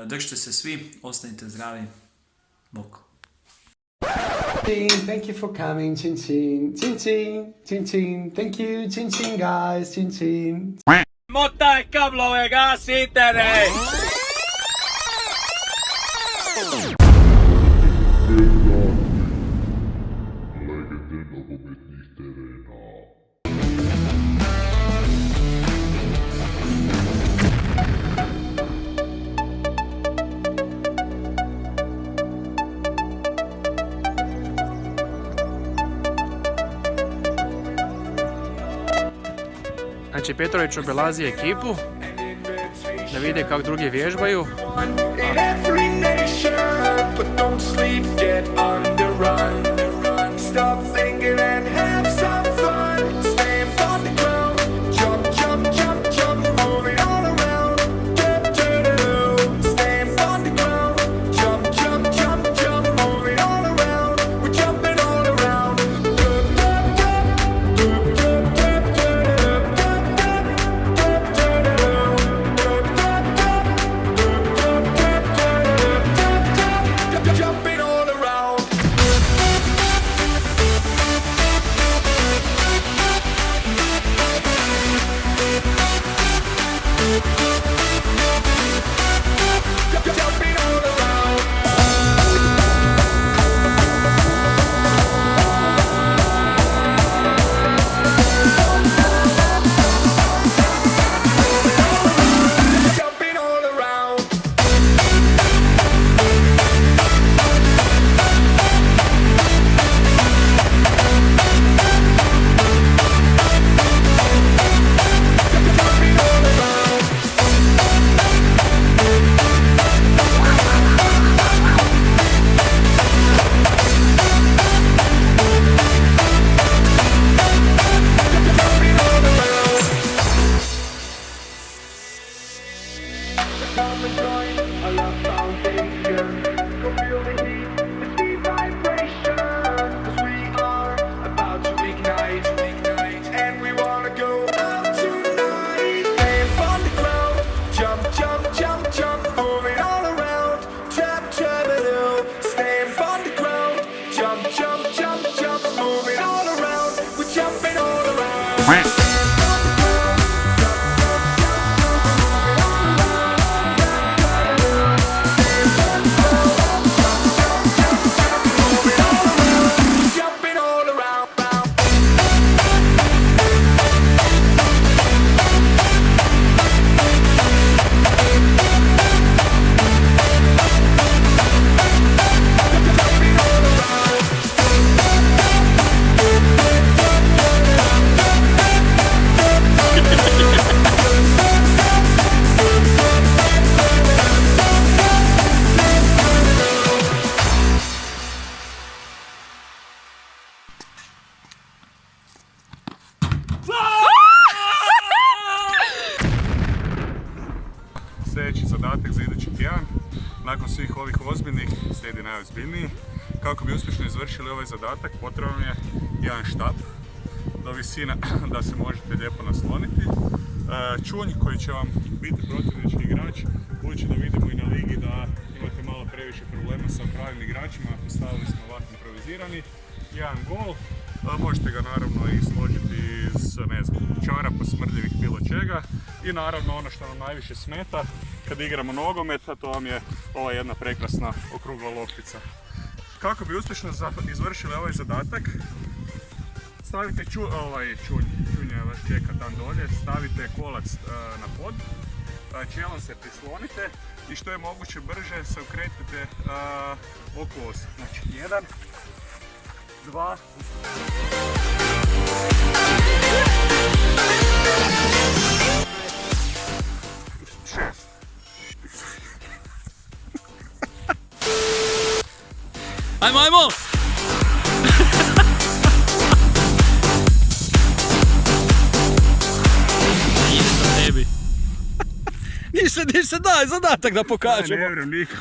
Držite se svi, ostanite zdravi. Bok. Thank you for coming, Chin Chin. Chin Chin, Chin Chin. Thank you, Chin Chin guys, Chin Chin. Motaj kablove, gasite ne! Znači Petrović obilazi ekipu da vide kako drugi vježbaju. Sljedeći zadatak za idući tjedan, nakon svih ovih ozbiljnih, slijedi najozbiljniji. Kako bi uspješno izvršili ovaj zadatak, potreban je jedan štap do visine da se možete lijepo nasloniti. Čunj koji će vam biti protivnički igrač, budući da vidimo i na ligi da imate malo previše problema sa pravim igračima, postavili smo ovako improvizirani. Jedan gol, možete ga naravno i složiti iz, ne znam, čarapa, smrdljivih, bilo čega. I naravno ono što nam najviše smeta kad igramo nogomet, a to vam je ova jedna prekrasna okrugla loptica. Kako bi uspješno izvršili ovaj zadatak, stavite čunje vas čeka tam dolje, stavite kolac na pod, čelom se prislonite i što je moguće brže se okretite oko osi. Znači 1, 2, 6. Ajmo, ajmo! Niš se daj zadatak da pokažemo. Ne vjerujem nikom.